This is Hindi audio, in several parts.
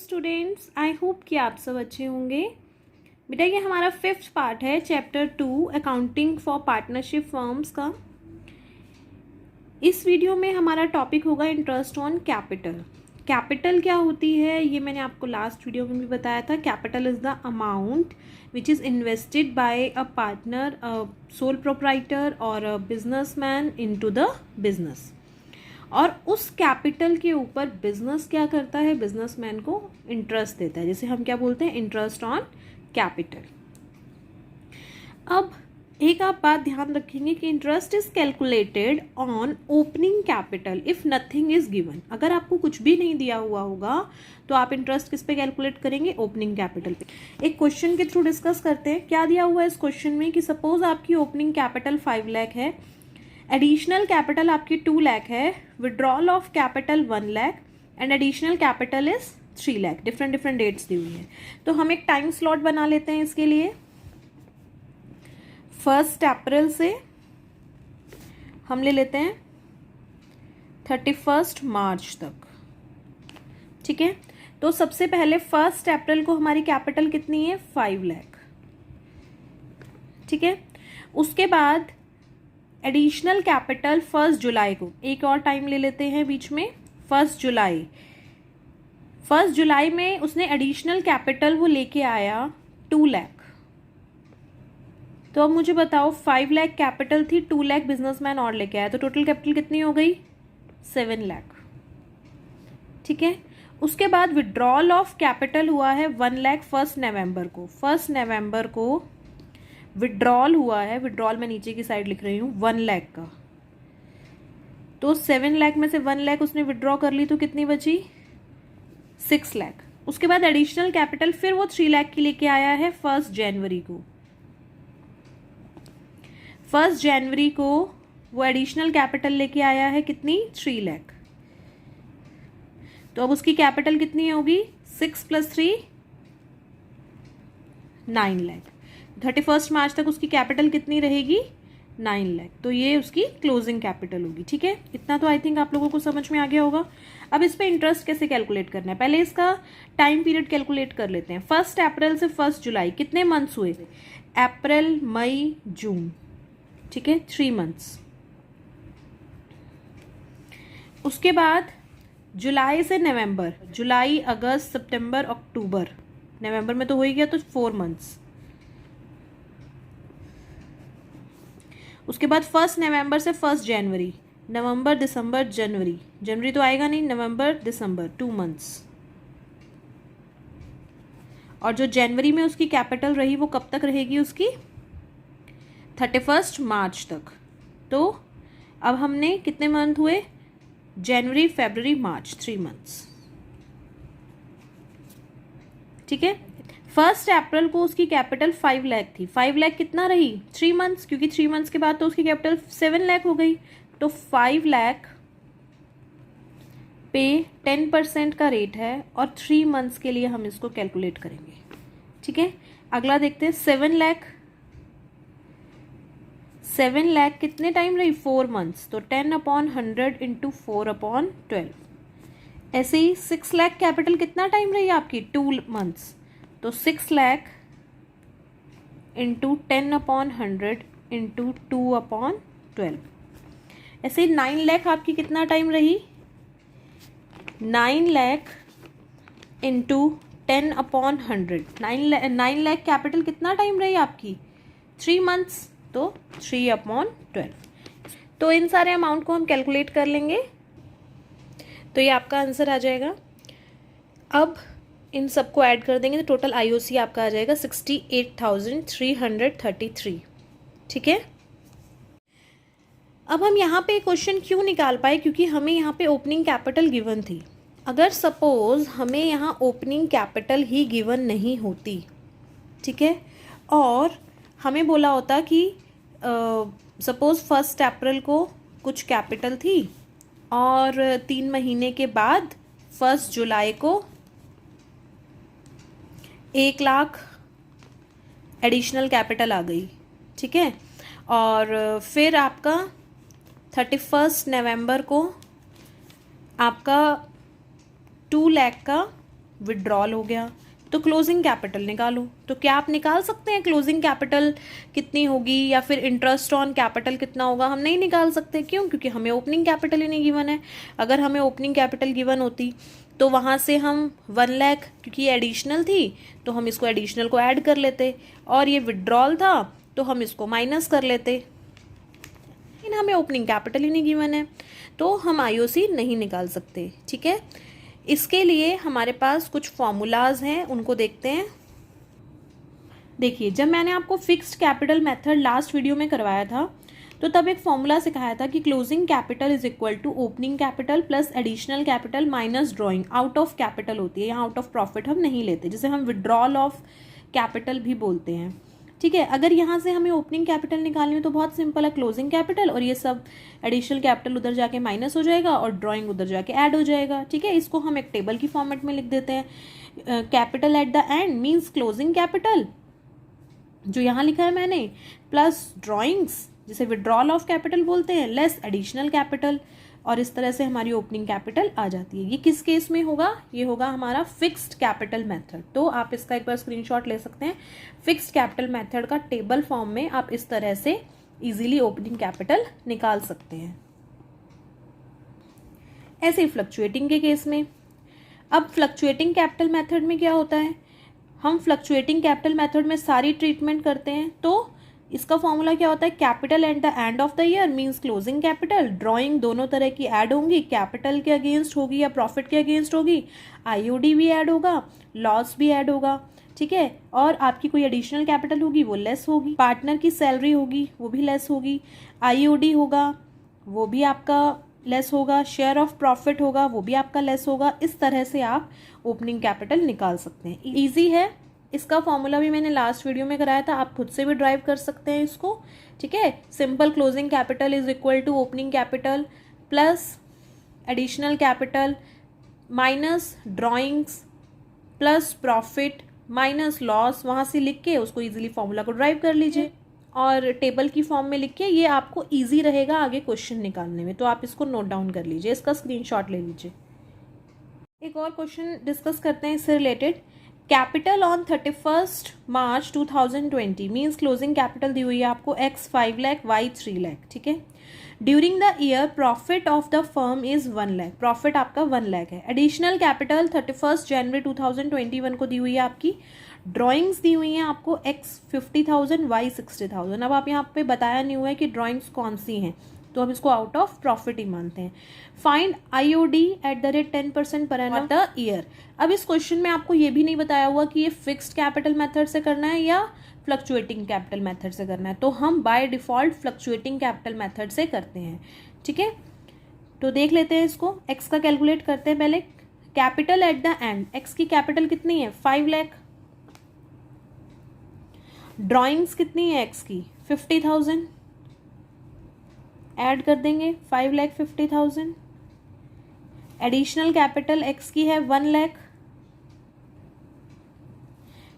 स्टूडेंट्स, आई होप कि आप सब अच्छे होंगे। बेटा ये हमारा 5th पार्ट है chapter 2 accounting for partnership firms का। इस वीडियो में हमारा टॉपिक होगा इंटरेस्ट ऑन कैपिटल। कैपिटल क्या होती है ये मैंने आपको लास्ट वीडियो में भी बताया था। Capital is the amount which is invested by a partner, sole proprietor और a businessman into the business. और उस कैपिटल के ऊपर बिजनेस क्या करता है, बिजनेसमैन को इंटरेस्ट देता है, जैसे हम क्या बोलते हैं, इंटरेस्ट ऑन कैपिटल। अब एक आप बात ध्यान रखेंगे कि interest is calculated on opening capital if nothing is given. अगर आपको कुछ भी नहीं दिया हुआ होगा तो आप इंटरेस्ट किस पे कैलकुलेट करेंगे, ओपनिंग कैपिटल पे। एक क्वेश्चन के थ्रू डिस्कस करते हैं। क्या दिया हुआ है इस क्वेश्चन में कि सपोज आपकी ओपनिंग कैपिटल 5 लाख है, एडिशनल कैपिटल आपकी 2 लाख है, withdrawal of capital 1 lakh and additional capital is 3 lakh. Different dates दी हुई है। तो हम एक टाइम स्लॉट बना लेते हैं इसके लिए। 1 अप्रैल से हम ले लेते हैं 31 मार्च तक, ठीक है। तो सबसे पहले 1 अप्रैल को हमारी कैपिटल कितनी है, 5 लाख, ठीक है। उसके बाद एडिशनल कैपिटल 1 जुलाई को, एक और टाइम ले लेते हैं बीच में, 1 जुलाई। 1 जुलाई में उसने एडिशनल कैपिटल वो लेके आया 2 लाख। तो अब मुझे बताओ 5 लाख कैपिटल थी, 2 लाख बिजनेसमैन और लेके आया, तो टोटल कैपिटल कितनी हो गई, 7 लाख, ठीक है। उसके बाद विड्रॉल ऑफ कैपिटल हुआ है 1 लाख 1 नवंबर को। 1 नवंबर को विड्रॉल हुआ है, विड्रॉल मैं नीचे की साइड लिख रही हूँ, 1 लाख का। तो 7 लाख में से 1 लाख उसने विड्रॉ कर ली, तो कितनी बची, 6 लाख। उसके बाद एडिशनल कैपिटल फिर वो 3 लाख की लेके आया है 1 जनवरी को। 1 जनवरी को वो एडिशनल कैपिटल लेके आया है कितनी, 3 लाख। तो अब उसकी कैपिटल कितनी होगी, 6 + 3 9 लाख। 31 मार्च तक उसकी कैपिटल कितनी रहेगी, 9 लाख। तो ये उसकी क्लोजिंग कैपिटल होगी, ठीक है। इतना तो आई थिंक आप लोगों को समझ में आ गया होगा। अब इस पे इंटरेस्ट कैसे कैलकुलेट करना है, पहले इसका टाइम पीरियड कैलकुलेट कर लेते हैं। 1 अप्रैल से 1 जुलाई कितने मंथ्स हुए, अप्रैल मई जून, ठीक है, 3 मंथ्स। उसके बाद जुलाई से नवंबर, जुलाई अगस्त सितंबर अक्टूबर, नवंबर में तो हो ही गया, तो 4 मंथ्स। उसके बाद 1 नवंबर से 1 जनवरी, नवंबर दिसंबर जनवरी, जनवरी तो आएगा नहीं, नवंबर दिसंबर, 2 मंथ्स। और जो जनवरी में उसकी कैपिटल रही वो कब तक रहेगी उसकी, 31 मार्च तक। तो अब हमने कितने मंथ हुए, जनवरी फरवरी मार्च, 3 मंथ्स, ठीक है। 1 अप्रैल को उसकी कैपिटल 5 लाख थी, 5 लाख कितना रही, 3 मंथ्स, क्योंकि 3 मंथ्स के बाद तो उसकी कैपिटल 7 लाख हो गई। तो 5 लाख पे 10% का रेट है और 3 मंथ्स के लिए हम इसको कैलकुलेट करेंगे, ठीक है। अगला देखते हैं 7 लाख। 7 लाख कितने टाइम रही, 4 मंथ्स, तो 10/100 इंटू 4/12। ऐसे ही 6 लाख कैपिटल कितना टाइम रही आपकी, 2 मंथ्स, तो 6 लाख इंटू 10/100 इंटू 2/12। ऐसे ही 9 लाख आपकी कितना टाइम रही, 9 लाख इंटू 10/100। 9 लाख कैपिटल कितना टाइम रही आपकी, 3 मंथ्स, तो 3/12। तो इन सारे अमाउंट को हम कैलकुलेट कर लेंगे, तो ये आपका आंसर आ जाएगा। अब इन सबको ऐड कर देंगे तो टोटल आईओसी आपका आ जाएगा 68,333, ठीक है। अब हम यहाँ पे क्वेश्चन क्यों निकाल पाए, क्योंकि हमें यहाँ पे ओपनिंग कैपिटल गिवन थी। अगर सपोज हमें यहाँ ओपनिंग कैपिटल ही गिवन नहीं होती, ठीक है, और हमें बोला होता कि सपोज 1 अप्रैल को कुछ कैपिटल थी और 3 महीने के बाद 1 जुलाई को 1 लाख एडिशनल कैपिटल आ गई, ठीक है। और फिर आपका 31 नवंबर को आपका 2 लाख का विड्रॉल हो गया, तो क्लोजिंग कैपिटल निकालो। तो क्या आप निकाल सकते हैं क्लोजिंग कैपिटल कितनी होगी या फिर इंटरेस्ट ऑन कैपिटल कितना होगा? हम नहीं निकाल सकते। क्यों? क्योंकि हमें ओपनिंग कैपिटल ही नहीं गिवन है। अगर हमें ओपनिंग कैपिटल गिवन होती तो वहाँ से हम 1 लाख, क्योंकि ये एडिशनल थी तो हम इसको एडिशनल को ऐड कर लेते, और ये विड्रॉल था तो हम इसको माइनस कर लेते। लेकिन हमें ओपनिंग कैपिटल ही नहीं गिवन है तो हम आईओसी नहीं निकाल सकते। ठीक है, इसके लिए हमारे पास कुछ फॉर्मूलाज हैं, उनको देखते हैं। देखिए, जब मैंने आपको fixed capital method last video में करवाया था तो तब एक फॉर्मूला सिखाया था कि closing capital is equal to opening capital plus additional capital minus drawing out of capital होती है। यहाँ आउट ऑफ प्रॉफिट हम नहीं लेते, जिसे हम विड्रॉल ऑफ कैपिटल भी बोलते हैं। ठीक है, अगर यहाँ से हमें ओपनिंग कैपिटल निकालनी हो तो बहुत सिंपल है, क्लोजिंग कैपिटल और ये सब एडिशनल कैपिटल उधर जाके माइनस हो जाएगा और ड्राइंग उधर जाके ऐड हो जाएगा। ठीक है, इसको हम एक टेबल की फॉर्मेट में लिख देते हैं। Capital at the end means closing capital जो यहाँ लिखा है मैंने, प्लस ड्राइंग्स जिसे विड्रॉल ऑफ कैपिटल बोलते हैं, लेस एडिशनल कैपिटल, और इस तरह से हमारी ओपनिंग कैपिटल आ जाती है। ये किस केस में होगा? ये होगा हमारा फिक्स्ड कैपिटल मेथड। तो आप इसका एक बार स्क्रीनशॉट ले सकते हैं। फिक्स्ड कैपिटल मेथड का टेबल फॉर्म में आप इस तरह से इजीली ओपनिंग कैपिटल निकाल सकते हैं। ऐसे ही फ्लक्चुएटिंग के केस में, अब फ्लक्चुएटिंग कैपिटल मेथड में क्या होता है, हम फ्लक्चुएटिंग कैपिटल मेथड में सारी ट्रीटमेंट करते हैं। तो इसका फॉर्मूला क्या होता है? Capital at the end of the year means closing capital, drawing दोनों तरह की ऐड होंगी, कैपिटल के अगेंस्ट होगी या प्रॉफिट के अगेंस्ट होगी, आईओडी भी ऐड होगा, लॉस भी ऐड होगा। ठीक है, और आपकी कोई एडिशनल कैपिटल होगी वो लेस होगी, पार्टनर की सैलरी होगी वो भी लेस होगी, आईओडी होगा वो भी आपका लेस होगा, शेयर ऑफ प्रॉफिट होगा वो भी आपका लेस होगा। इस तरह से आप ओपनिंग कैपिटल निकाल सकते हैं। ईजी है, इसका फॉर्मूला भी मैंने लास्ट वीडियो में कराया था, आप खुद से भी ड्राइव कर सकते हैं इसको। ठीक है, simple closing capital is equal to opening capital plus additional capital minus drawings plus profit minus loss. वहाँ से लिख के उसको इजीली फॉर्मूला को ड्राइव कर लीजिए और टेबल की फॉर्म में लिख के, ये आपको इजी रहेगा आगे क्वेश्चन निकालने में। तो आप इसको नोट डाउन कर लीजिए, इसका स्क्रीनशॉट ले लीजिए। एक और क्वेश्चन डिस्कस करते हैं इससे related. Capital on 31 March 2020 means closing capital दी हुई है आपको x 5 लाख y 3 लाख। ठीक है, during the year profit of the firm is 1 lakh, profit आपका 1 लाख है। एडिशनल कैपिटल 31 जनवरी 2021 को दी हुई है आपकी। ड्राइंग्स दी हुई हैं आपको x 50,000 y 60,000। अब आप यहाँ पे बताया नहीं हुआ है कि ड्राइंग्स कौन सी हैं, तो हम इसको आउट ऑफ प्रॉफिट ही मानते हैं। Find IOD at the rate 10% per annum the year. अब इस क्वेश्चन में आपको ये भी नहीं बताया हुआ कि ये फिक्स्ड कैपिटल मेथड से करना है या फ्लक्चुएटिंग कैपिटल मेथड से करना है, तो हम by default fluctuating capital method से करते हैं। ठीक है, तो देख लेते हैं इसको। एक्स का कैलकुलेट करते हैं पहले। Capital at the end, x की कैपिटल कितनी है? 5 लाख। ड्राइंग्स कितनी है एक्स की? 50,000। ऐड कर देंगे 5,50,000। एडिशनल कैपिटल एक्स की है 1 लाख।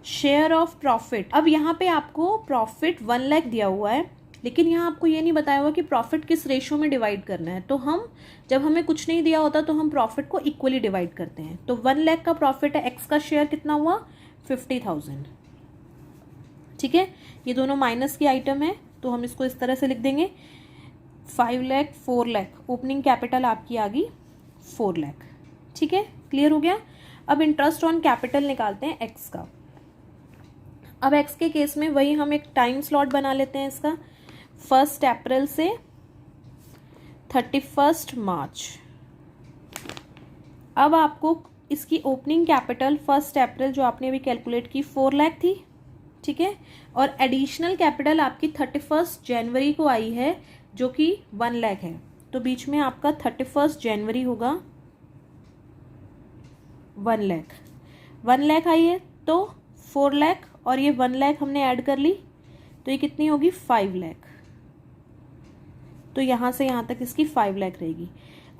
शेयर ऑफ प्रॉफिट, अब यहाँ पे आपको प्रॉफिट 1 लाख दिया हुआ है, लेकिन यहाँ आपको ये नहीं बताया हुआ कि प्रॉफिट किस रेशियो में डिवाइड करना है। तो हम जब हमें कुछ नहीं दिया होता तो हम प्रॉफिट को इक्वली डिवाइड करते हैं। तो 1 लाख का प्रॉफिट है, एक्स का शेयर कितना हुआ? 50,000। ठीक है, ये दोनों माइनस की आइटम है तो हम इसको इस तरह से लिख देंगे 5 लाख 4 लाख। ओपनिंग कैपिटल आपकी आ गई 4 लाख। ठीक है, क्लियर हो गया। अब इंटरेस्ट ऑन कैपिटल निकालते हैं एक्स का। अब एक्स के केस में वही हम एक टाइम स्लॉट बना लेते हैं इसका, 1 अप्रैल से 31 मार्च। अब आपको इसकी ओपनिंग कैपिटल 1 अप्रैल जो आपने अभी कैलकुलेट की 4 लाख थी। ठीक है, और एडिशनल कैपिटल आपकी 31 जनवरी को आई है जो कि 1 लाख है। तो बीच में आपका 31 जनवरी होगा 1 लाख। 1 लाख आई है तो 4 लाख और ये 1 लाख हमने ऐड कर ली तो ये कितनी होगी? 5 लाख। तो यहाँ से यहाँ तक इसकी 5 लाख रहेगी।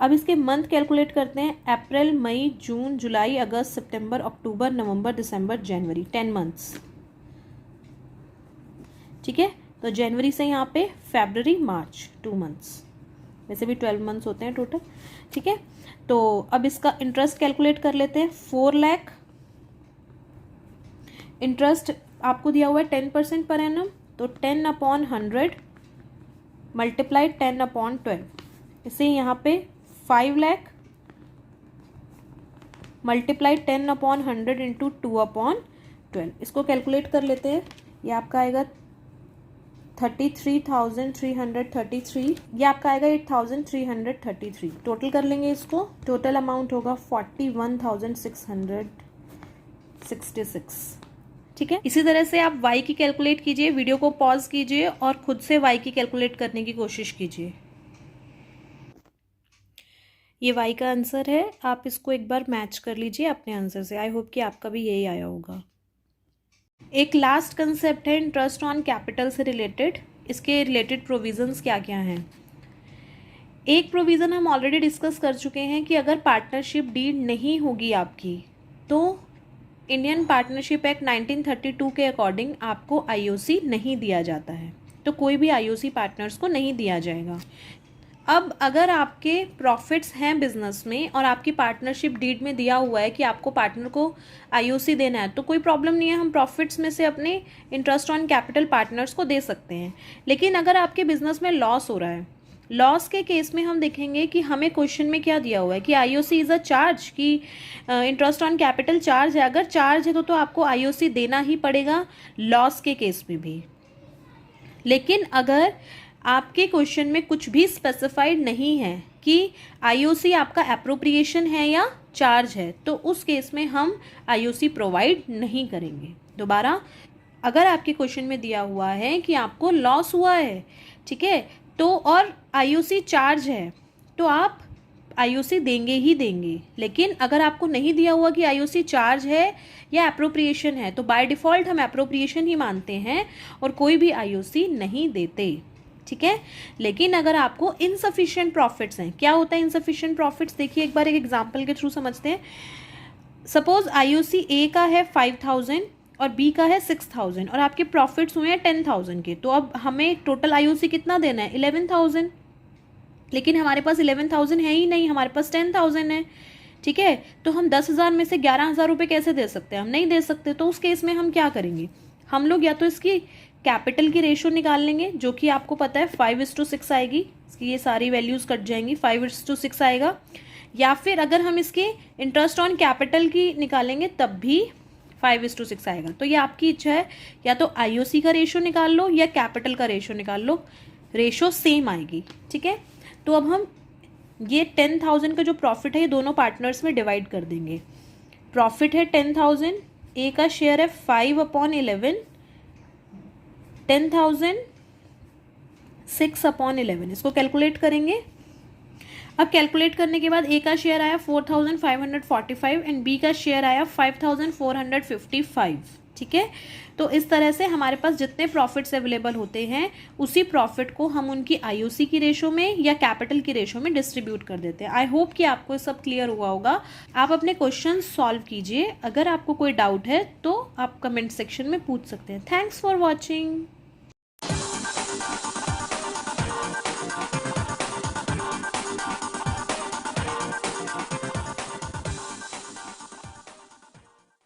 अब इसके मंथ कैलकुलेट करते हैं। अप्रैल, मई, जून, जुलाई, अगस्त, सितंबर, अक्टूबर, नवंबर, दिसंबर, जनवरी, 10 मंथ्स। ठीक है, तो जनवरी से यहाँ पे फरवरी, मार्च, 2 मंथ्स। वैसे भी 12 मंथ्स होते हैं टोटल। ठीक है, तो अब इसका इंटरेस्ट कैलकुलेट कर लेते हैं। 4 लाख इंटरेस्ट आपको दिया हुआ है 10% पर एनम, तो 10/100 मल्टीप्लाई 10/12, इसे यहाँ पे 5 लाख मल्टीप्लाई 10/100 इंटू 2/12, इसको कैलकुलेट कर लेते हैं। ये आपका आएगा 33,333, ये आपका आएगा 8,333। टोटल कर लेंगे इसको, टोटल अमाउंट होगा 41,666। ठीक है, इसी तरह से आप y की कैलकुलेट कीजिए, वीडियो को पॉज कीजिए और खुद से y की कैलकुलेट करने की कोशिश कीजिए। ये y का आंसर है, आप इसको एक बार मैच कर लीजिए अपने आंसर से। आई होप कि आपका भी यही आया होगा। एक लास्ट कंसेप्ट है इंटरेस्ट ऑन कैपिटल से रिलेटेड। इसके रिलेटेड प्रोविजंस क्या क्या हैं। एक प्रोविज़न हम ऑलरेडी डिस्कस कर चुके हैं कि अगर पार्टनरशिप डीड नहीं होगी आपकी, तो इंडियन पार्टनरशिप एक्ट 1932 के अकॉर्डिंग आपको आईओसी नहीं दिया जाता है, तो कोई भी आईओसी पार्टनर्स को नहीं दिया जाएगा। अब अगर आपके प्रॉफिट्स हैं बिजनेस में और आपकी पार्टनरशिप डीड में दिया हुआ है कि आपको पार्टनर को आईओसी देना है, तो कोई प्रॉब्लम नहीं है, हम प्रॉफिट्स में से अपने इंटरेस्ट ऑन कैपिटल पार्टनर्स को दे सकते हैं। लेकिन अगर आपके बिजनेस में लॉस हो रहा है, लॉस के केस में हम देखेंगे कि हमें क्वेश्चन में क्या दिया हुआ है कि आईओसी इज़ अ चार्ज, कि इंटरेस्ट ऑन कैपिटल चार्ज है। अगर चार्ज है तो आपको आईओसी देना ही पड़ेगा लॉस के केस में भी। लेकिन अगर आपके क्वेश्चन में कुछ भी स्पेसिफाइड नहीं है कि आईओसी आपका एप्रोप्रिएशन है या चार्ज है, तो उस केस में हम आईओसी प्रोवाइड नहीं करेंगे। दोबारा, अगर आपके क्वेश्चन में दिया हुआ है कि आपको लॉस हुआ है, ठीक है, तो और आईओसी चार्ज है, तो आप आईओसी देंगे ही देंगे। लेकिन अगर आपको नहीं दिया हुआ कि आईओसी चार्ज है या एप्रोप्रिएशन है, तो बाय डिफ़ॉल्ट हम एप्रोप्रिएशन ही मानते हैं और कोई भी आईओसी नहीं देते। ठीक है, लेकिन अगर आपको इनसफिशिएंट प्रॉफिट्स हैं, क्या होता है इनसफिशिएंट प्रॉफिट्स, देखिए एक बार एक एग्जांपल के थ्रू समझते हैं। सपोज आईओसी ए का है 5,000 और बी का है 6,000 और आपके प्रॉफिट्स हुए हैं 10,000 के, तो अब हमें टोटल आईओसी कितना देना है 11,000। लेकिन हमारे पास 11,000 है ही नहीं, हमारे पास 10,000 है। ठीक है, तो हम 10,000 में से 11,000 रुपये कैसे दे सकते हैं, हम नहीं दे सकते। तो उस केस में हम क्या करेंगे, हम लोग या तो इसकी कैपिटल की रेशो निकाल लेंगे, जो कि आपको पता है 5:6 आएगी, इसकी ये सारी वैल्यूज़ कट जाएंगी, 5:6 आएगा। या फिर अगर हम इसके इंटरेस्ट ऑन कैपिटल की निकालेंगे तब भी 5:6 आएगा। तो ये आपकी इच्छा है, या तो आईओसी का रेशो निकाल लो या कैपिटल का रेशो निकाल लो, रेशो सेम आएगी। ठीक है, तो अब हम ये 10,000 का जो प्रॉफिट है ये दोनों पार्टनर्स में डिवाइड कर देंगे। प्रॉफिट है 10,000, ए का शेयर है 5/11, 10,000 6/11, इसको कैलकुलेट करेंगे। अब कैलकुलेट करने के बाद ए का शेयर आया 4,545 एंड बी का शेयर आया 5,455। ठीक है, तो इस तरह से हमारे पास जितने प्रॉफिट्स अवेलेबल होते हैं उसी प्रॉफिट को हम उनकी आईओसी की रेशो में या कैपिटल की रेशो में डिस्ट्रीब्यूट कर देते हैं। आई होप कि आपको सब क्लियर हुआ होगा। आप अपने क्वेश्चन सॉल्व कीजिए, अगर आपको कोई डाउट है तो आप कमेंट सेक्शन में पूछ सकते हैं। Thanks for watching.